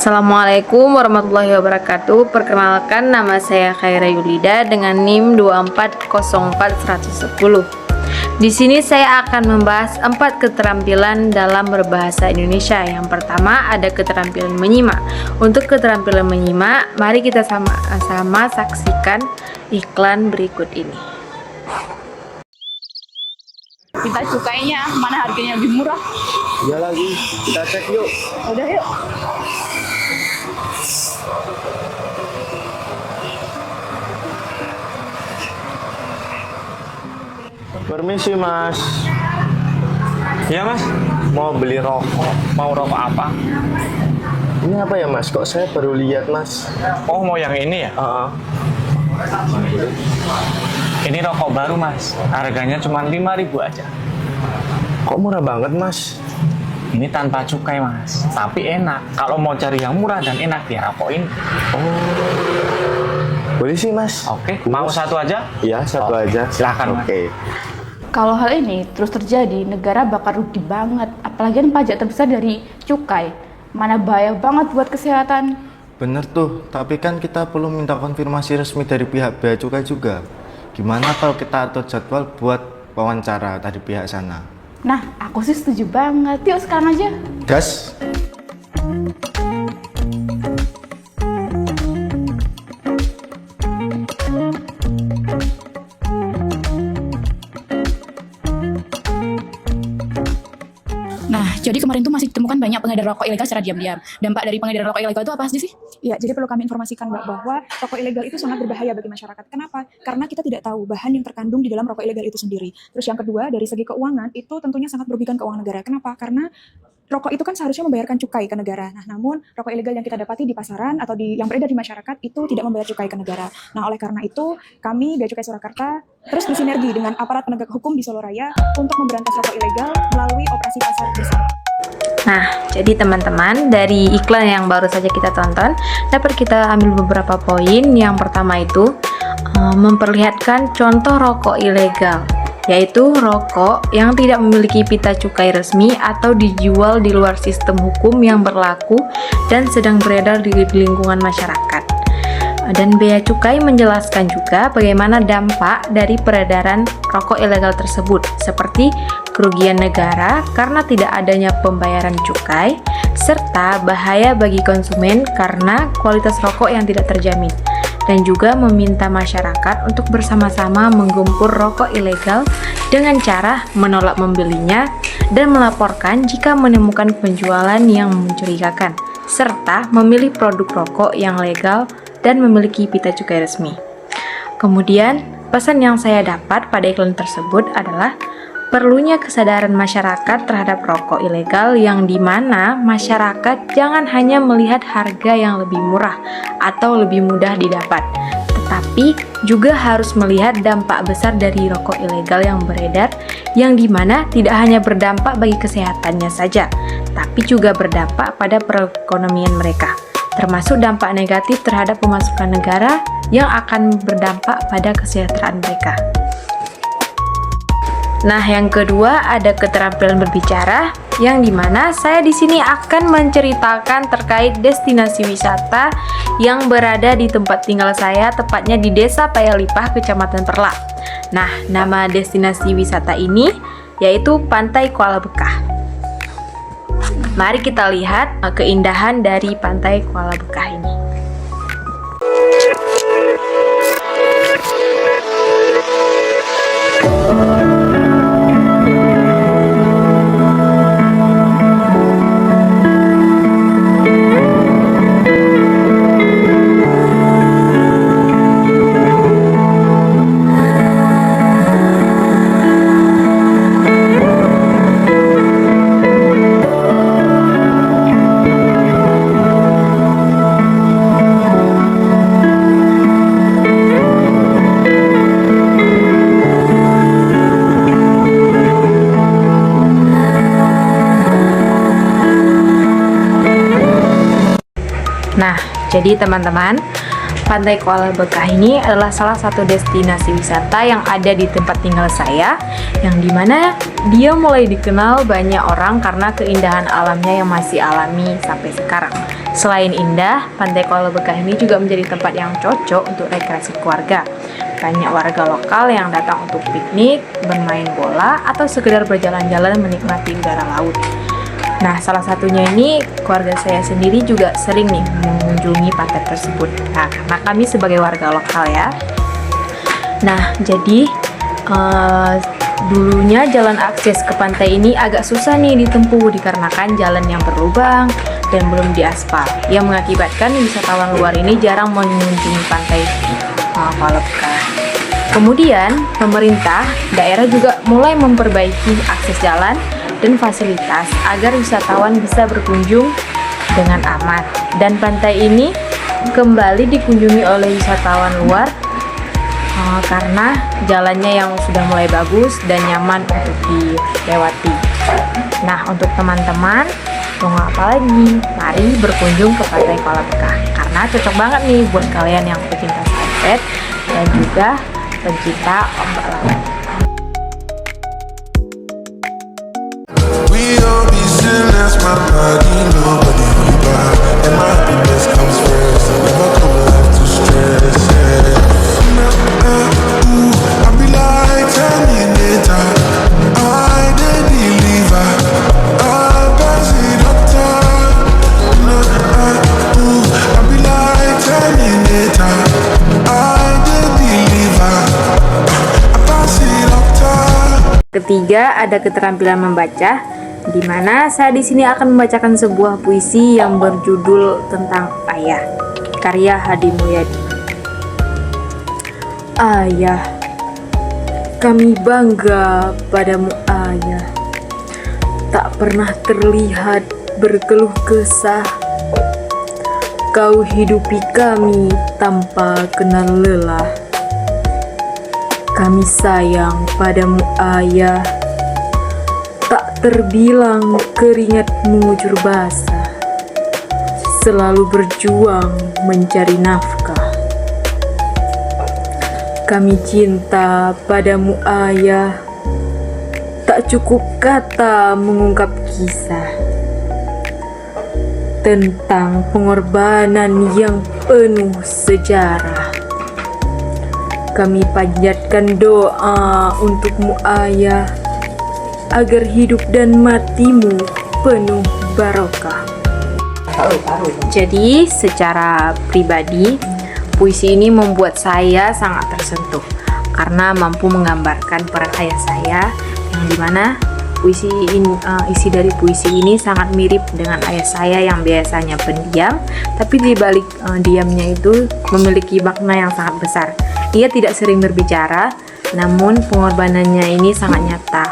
Assalamualaikum warahmatullahi wabarakatuh. Perkenalkan, nama saya Khaira Yulida dengan NIM 2404110. Di sini saya akan membahas 4 keterampilan dalam berbahasa Indonesia. Yang pertama ada keterampilan menyimak. Untuk keterampilan menyimak, mari kita sama-sama saksikan iklan berikut ini. Kita cukainya, mana harganya lebih murah? Iya lagi, kita cek yuk. Udah yuk. Permisi mas, Ya mas, mau beli rokok. mau rokok apa? Ini apa ya mas? Kok saya baru lihat mas? Oh mau yang ini ya? Ini rokok baru mas, harganya cuma 5.000 aja. Kok murah banget mas? Ini tanpa cukai mas, tapi enak. Kalau mau cari yang murah dan enak ya rokok ini. Boleh sih mas. Oke, mau satu aja? Iya satu aja. Silakan mas. Oke. Kalau hal ini terus terjadi, negara bakal rugi banget. Apalagi kan pajak terbesar dari cukai. Mana bahaya banget buat kesehatan. Bener tuh, tapi kan kita perlu minta konfirmasi resmi dari pihak Bea Cukai juga. Gimana kalau kita atur jadwal buat wawancara dari pihak sana? Nah, aku sih setuju banget. Yuk sekarang aja. Gas! Nah, jadi kemarin tuh masih ditemukan banyak pengedar rokok ilegal secara diam-diam. Dampak dari pengedaran rokok ilegal itu apa aja sih? Ya, jadi perlu kami informasikan Mbak bahwa rokok ilegal itu sangat berbahaya bagi masyarakat. Kenapa? Karena kita tidak tahu bahan yang terkandung di dalam rokok ilegal itu sendiri. Terus yang kedua, dari segi keuangan, itu tentunya sangat merugikan keuangan negara. Kenapa? Karena rokok itu kan seharusnya membayarkan cukai ke negara. Nah, namun rokok ilegal yang kita dapati di pasaran atau yang beredar di masyarakat itu tidak membayar cukai ke negara. Nah, oleh karena itu, kami Bea Cukai Surakarta terus bersinergi dengan aparat penegak hukum di Solo Raya untuk memberantas rokok ilegal melalui operasi pasar bersama. Nah, jadi teman-teman, dari iklan yang baru saja kita tonton, dapat kita ambil beberapa poin. Yang pertama itu memperlihatkan contoh rokok ilegal, yaitu rokok yang tidak memiliki pita cukai resmi atau dijual di luar sistem hukum yang berlaku dan sedang beredar di lingkungan masyarakat. Dan Bea Cukai menjelaskan juga bagaimana dampak dari peredaran rokok ilegal tersebut, seperti kerugian negara karena tidak adanya pembayaran cukai, serta bahaya bagi konsumen karena kualitas rokok yang tidak terjamin, dan juga meminta masyarakat untuk bersama-sama menggempur rokok ilegal dengan cara menolak membelinya dan melaporkan jika menemukan penjualan yang mencurigakan, serta memilih produk rokok yang legal dan memiliki pita cukai resmi. Kemudian, pesan yang saya dapat pada iklan tersebut adalah perlunya kesadaran masyarakat terhadap rokok ilegal, yang dimana masyarakat jangan hanya melihat harga yang lebih murah atau lebih mudah didapat, tetapi juga harus melihat dampak besar dari rokok ilegal yang beredar, yang dimana tidak hanya berdampak bagi kesehatannya saja, tapi juga berdampak pada perekonomian mereka, termasuk dampak negatif terhadap pemasukan negara yang akan berdampak pada kesejahteraan mereka. Nah, yang kedua ada keterampilan berbicara, yang dimana saya di sini akan menceritakan terkait destinasi wisata yang berada di tempat tinggal saya, tepatnya di Desa Payalipah, Kecamatan Perlak. Nah, nama destinasi wisata ini yaitu Pantai Kuala Bekah. Mari kita lihat keindahan dari Pantai Kuala Bekah ini. Nah, jadi teman-teman, Pantai Kuala Bekah ini adalah salah satu destinasi wisata yang ada di tempat tinggal saya, yang dimana dia mulai dikenal banyak orang karena keindahan alamnya yang masih alami sampai sekarang. Selain indah, Pantai Kuala Bekah ini juga menjadi tempat yang cocok untuk rekreasi keluarga. Banyak warga lokal yang datang untuk piknik, bermain bola, atau sekedar berjalan-jalan menikmati udara laut. Nah, salah satunya ini keluarga saya sendiri juga sering nih mengunjungi pantai tersebut. Nah, karena kami sebagai warga lokal ya. Nah, jadi dulunya jalan akses ke pantai ini agak susah nih ditempuh dikarenakan jalan yang berlubang dan belum diaspal, yang mengakibatkan wisatawan luar ini jarang mengunjungi pantai Kuala Bekah. Kemudian, pemerintah daerah juga mulai memperbaiki akses jalan dan fasilitas agar wisatawan bisa berkunjung dengan aman. Dan pantai ini kembali dikunjungi oleh wisatawan luar karena jalannya yang sudah mulai bagus dan nyaman untuk dilewati. Nah, untuk teman-teman, tunggu apa lagi? Mari berkunjung ke Pantai Kuala Bekah karena cocok banget nih buat kalian yang pecinta sunset dan juga pencinta ombak laut. We all be still as my body, nobody will buy. And my happiness comes first. Never come left to stress. I be like Terminator. I the believer. I pass it up top. I be like Terminator. I the believer. I pass it up top. Ketiga, ada keterampilan membaca, di mana saya di sini akan membacakan sebuah puisi yang berjudul tentang ayah, karya Hadi Mulyadi. Ayah, kami bangga padamu ayah. Tak pernah terlihat berkeluh kesah. Kau hidupi kami tanpa kenal lelah. Kami sayang padamu ayah. Tak terbilang keringat mengucur basah. Selalu berjuang mencari nafkah. Kami cinta padamu ayah. Tak cukup kata mengungkap kisah tentang pengorbanan yang penuh sejarah. Kami panjatkan doa untukmu ayah, agar hidup dan matimu penuh barokah. Jadi secara pribadi, puisi ini membuat saya sangat tersentuh karena mampu menggambarkan peran ayah saya, yang dimana isi dari puisi ini sangat mirip dengan ayah saya yang biasanya pendiam, tapi di balik diamnya itu memiliki makna yang sangat besar. Ia tidak sering berbicara, namun pengorbanannya ini sangat nyata.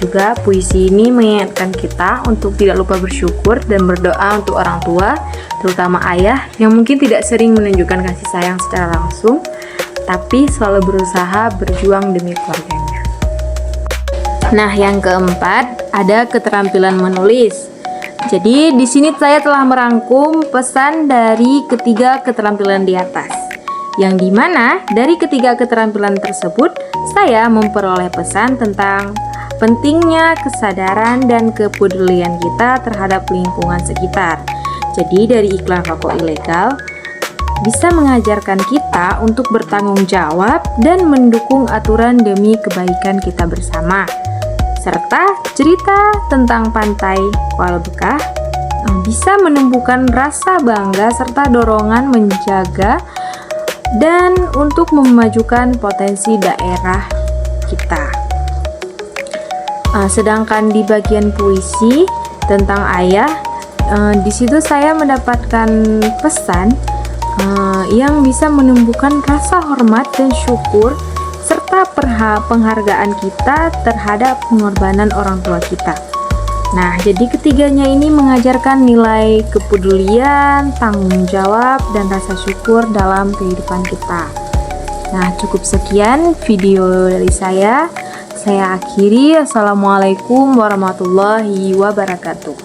Juga puisi ini mengingatkan kita untuk tidak lupa bersyukur dan berdoa untuk orang tua, terutama ayah yang mungkin tidak sering menunjukkan kasih sayang secara langsung, tapi selalu berusaha berjuang demi keluarganya. Nah, yang keempat, ada keterampilan menulis. Jadi di sini saya telah merangkum pesan dari ketiga keterampilan di atas, yang dimana dari ketiga keterampilan tersebut saya memperoleh pesan tentang pentingnya kesadaran dan kepedulian kita terhadap lingkungan sekitar. Jadi dari iklan rokok ilegal bisa mengajarkan kita untuk bertanggung jawab dan mendukung aturan demi kebaikan kita bersama. Serta cerita tentang Pantai Kuala Bekah bisa menumbuhkan rasa bangga serta dorongan menjaga dan untuk memajukan potensi daerah kita. Sedangkan di bagian puisi tentang ayah, di situ saya mendapatkan pesan yang bisa menumbuhkan rasa hormat dan syukur serta penghargaan kita terhadap pengorbanan orang tua kita. Nah, jadi ketiganya ini mengajarkan nilai kepedulian, tanggung jawab, dan rasa syukur dalam kehidupan kita. Nah, cukup sekian video dari saya. Saya akhiri. Assalamualaikum warahmatullahi wabarakatuh.